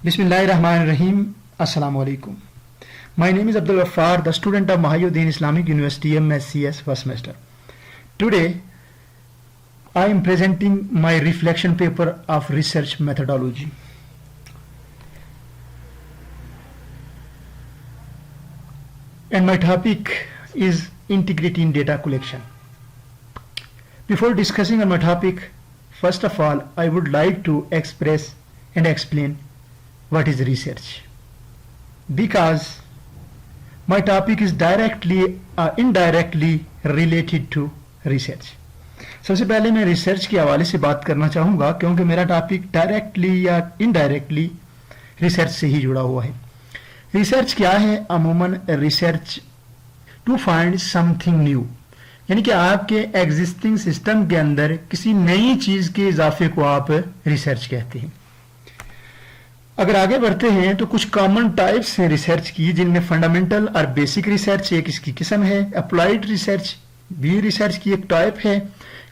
Bismillahirrahmanirrahim. Assalamu alaikum. My name is Abdul Ghaffar, the student of Mahayuddin Islamic University MSCS first semester. Today, I am presenting my reflection paper of research methodology. And my topic is integrity in data collection. Before discussing on my topic, first of all, I would like to express and explain what is research, because my topic is directly or indirectly related to research. सबसे पहले मैं research के हवाले से बात करना चाहूँगा क्योंकि मेरा टॉपिक डायरेक्टली या इनडायरेक्टली रिसर्च से ही जुड़ा हुआ है. रिसर्च क्या है? अमूमन research to find something new, यानी कि आपके एग्जिस्टिंग सिस्टम के अंदर किसी नई चीज के इजाफे को आप रिसर्च कहते हैं. अगर आगे बढ़ते हैं तो कुछ कॉमन टाइप्स हैं रिसर्च की, जिनमें फंडामेंटल और बेसिक रिसर्च एक इसकी किस्म है, अप्लाइड रिसर्च भी रिसर्च की एक टाइप है,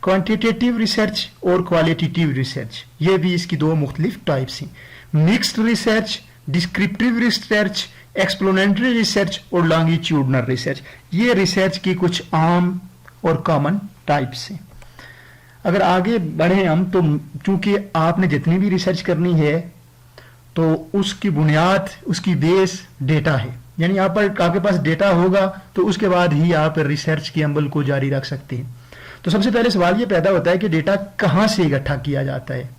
क्वांटिटेटिव रिसर्च और क्वालिटेटिव रिसर्च, ये भी इसकी दो मुख्तलिफ टाइप्स हैं. Mixed research, descriptive research, explanatory research और लॉन्गिट्यूडनल रिसर्च, ये रिसर्च की कुछ आम और कॉमन टाइप्स हैं. अगर आगे बढ़े हम तो चूंकि आपने जितनी भी रिसर्च करनी है तो उसकी बुनियाद, उसकी बेस डेटा है, यानी आपके पास डेटा होगा तो उसके बाद ही आप रिसर्च के अमल को जारी रख सकते हैं. तो सबसे पहले सवाल ये पैदा होता है कि डेटा कहाँ से इकट्ठा किया जाता है.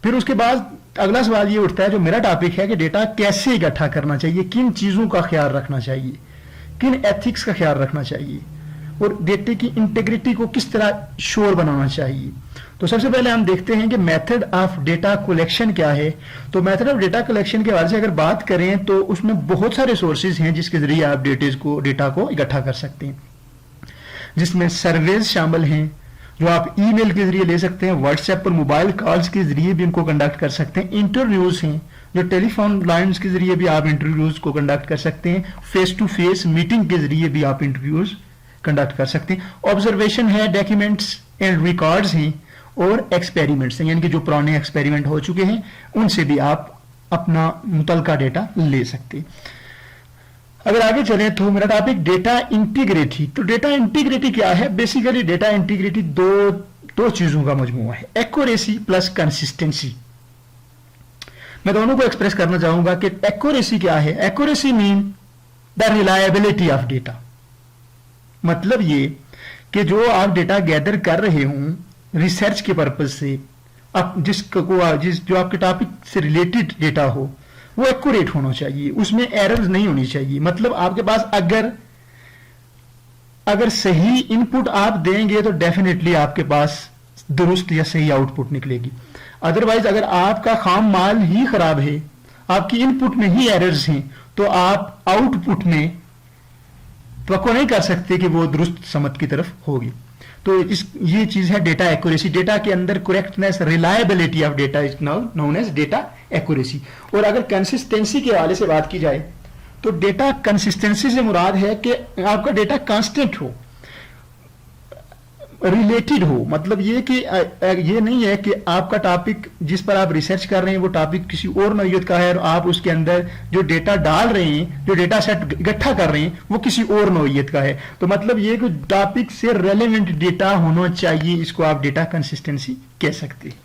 फिर उसके बाद अगला सवाल ये उठता है, जो मेरा टॉपिक है, कि डेटा कैसे इकट्ठा करना चाहिए, किन चीज़ों का ख्याल रखना चाहिए, किन एथिक्स का ख्याल रखना चाहिए, और डेटे की इंटीग्रिटी को किस तरह श्योर बनाना चाहिए. तो सबसे पहले हम देखते हैं कि मेथड ऑफ डेटा कलेक्शन क्या है. तो मेथड ऑफ डेटा कलेक्शन के बारे से अगर बात करें तो उसमें बहुत सारे सोर्सेज हैं जिसके जरिए आप डेटा को इकट्ठा कर सकते हैं, जिसमें सर्वेज शामिल हैं जो आप ईमेल के जरिए ले सकते हैं, व्हाट्सएप पर मोबाइल कॉल्स के जरिए भी इनको कंडक्ट कर सकते हैं, इंटरव्यूज हैं जो टेलीफोन लाइन्स के जरिए भी आप इंटरव्यूज को कंडक्ट कर सकते हैं, फेस टू फेस मीटिंग के जरिए भी आप इंटरव्यूज कंडक्ट कर सकते हैं, ऑब्जर्वेशन है, डॉक्यूमेंट्स एंड रिकॉर्ड्स हैं, और एक्सपेरिमेंट्स हैं, यानी कि जो पुराने एक्सपेरिमेंट हो चुके हैं उनसे भी आप अपना मुतलका डेटा ले सकते हैं. अगर आगे चलें तो मेरा टॉपिक डेटा इंटीग्रिटी. तो डेटा इंटीग्रिटी क्या है? बेसिकली डेटा इंटीग्रिटी दो चीजों का मजमूआ है, एक्यूरेसी प्लस कंसिस्टेंसी. मैं दोनों को एक्सप्रेस करना चाहूंगा कि एक्यूरेसी क्या है. Accuracy mean the reliability of data, मतलब ये कि जो आप डेटा गैदर कर रहे हों रिसर्च के पर्पज से, जो आपके टॉपिक से रिलेटेड डेटा हो वो एक्यूरेट होना चाहिए, उसमें एरर्स नहीं होनी चाहिए. मतलब आपके पास अगर सही इनपुट आप देंगे तो डेफिनेटली आपके पास दुरुस्त या सही आउटपुट निकलेगी. अदरवाइज अगर आपका खाम माल ही खराब है, आपकी इनपुट में ही एरर्स हैं, तो आप आउटपुट में तो नहीं कर सकते कि वो दुरुस्त समत की तरफ होगी. तो ये चीज है डेटा एक्यूरेसी. डेटा के अंदर correctness, reliability of data is known as data accuracy. और अगर कंसिस्टेंसी के हवाले से बात की जाए तो डेटा कंसिस्टेंसी से मुराद है कि आपका डेटा कांस्टेंट हो, रिलेटेड हो. मतलब ये नहीं है कि आपका टॉपिक जिस पर आप रिसर्च कर रहे हैं वो टॉपिक किसी और नौइयत का है और आप उसके अंदर जो डेटा डाल रहे हैं, जो डेटा सेट इकट्ठा कर रहे हैं वो किसी और नौइयत का है. तो मतलब ये कि टॉपिक से रेलेवेंट डेटा होना चाहिए, इसको आप डेटा कंसिस्टेंसी कह सकते हैं.